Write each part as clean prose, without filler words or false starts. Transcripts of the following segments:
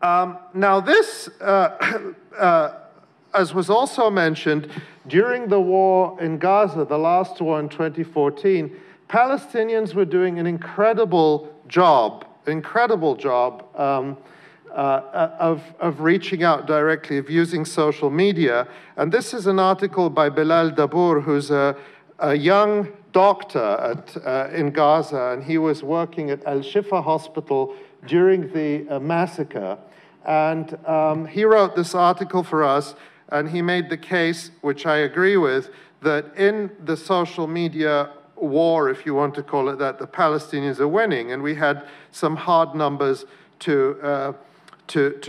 Now this, as was also mentioned, during the war in Gaza, the last war in 2014, Palestinians were doing an incredible job of reaching out directly, of using social media. And this is an article by Belal Dabour, who's a young doctor in Gaza, and he was working at Al-Shifa hospital during the massacre. And he wrote this article for us, and he made the case, which I agree with, that in the social media war, if you want to call it that, the Palestinians are winning. And we had some hard numbers to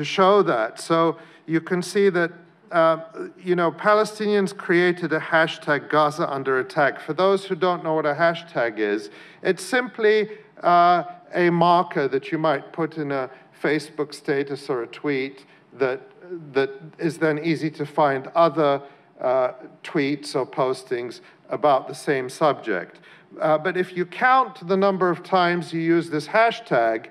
show that. So you can see that, Palestinians created a hashtag Gaza under attack. For those who don't know what a hashtag is, it's simply a marker that you might put in a Facebook status or a tweet that is then easy to find other tweets or postings about the same subject. But if you count the number of times you use this hashtag,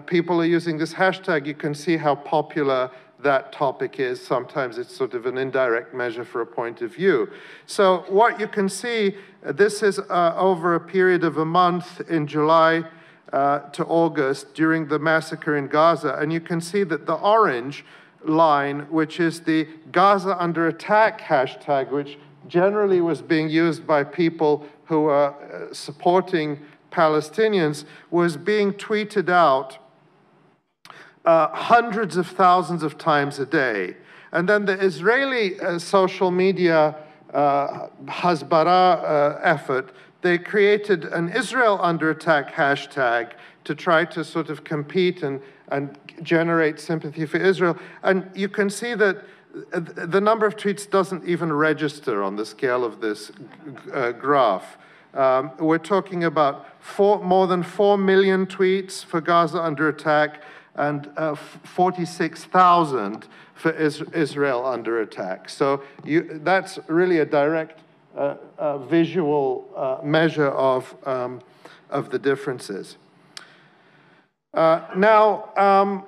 people are using this hashtag, you can see how popular that topic is. Sometimes it's sort of an indirect measure for a point of view. So what you can see, this is over a period of a month in July to August during the massacre in Gaza. And you can see that the orange line, which is the Gaza under attack hashtag, which generally was being used by people who are supporting Palestinians, was being tweeted out hundreds of thousands of times a day. And then the Israeli social media Hasbara effort, they created an Israel under attack hashtag to try to sort of compete and generate sympathy for Israel. And you can see that the number of tweets doesn't even register on the scale of this graph. We're talking about more than 4 million tweets for Gaza under attack and 46,000 for Israel under attack. So that's really a direct visual measure of the differences. Now,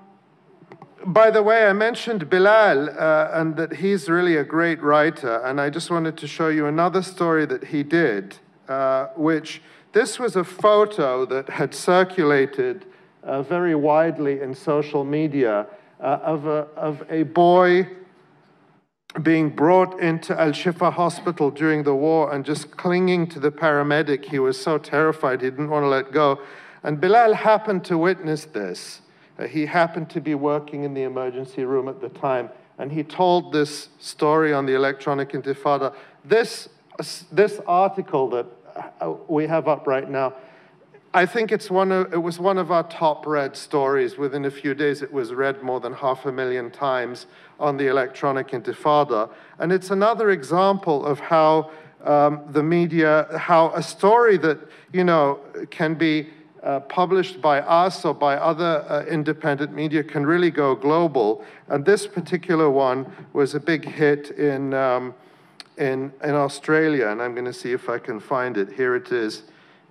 by the way, I mentioned Belal and that he's really a great writer, and I just wanted to show you another story that he did, this was a photo that had circulated very widely in social media of a boy being brought into Al-Shifa hospital during the war and just clinging to the paramedic. He was so terrified, he didn't want to let go. And Belal happened to witness this. He happened to be working in the emergency room at the time, and he told this story on the Electronic Intifada. This article that we have up right now, I think it was one of our top read stories. Within a few days, it was read more than 500,000 times on the Electronic Intifada. And it's another example of how the media, how a story that, can be published by us or by other independent media can really go global. And this particular one was a big hit in Australia, and I'm going to see if I can find it. Here it is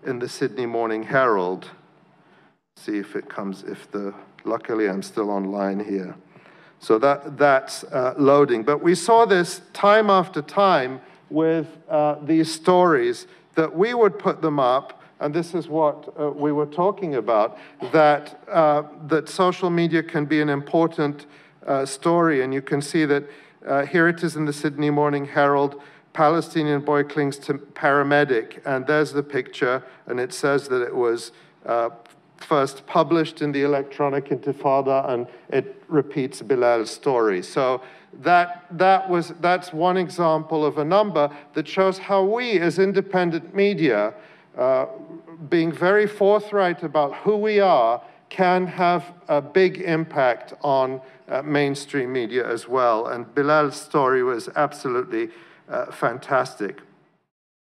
in the Sydney Morning Herald. See if it comes, luckily I'm still online here. So that's loading. But we saw this time after time with these stories that we would put them up, and this is what we were talking about, that social media can be an important story. And you can see that here it is in the Sydney Morning Herald. Palestinian boy clings to paramedic, and there's the picture, and it says that it was first published in the Electronic Intifada, and it repeats Belal's story. So that's one example of a number that shows how we, as independent media, being very forthright about who we are, can have a big impact on mainstream media as well. And Belal's story was absolutely fantastic.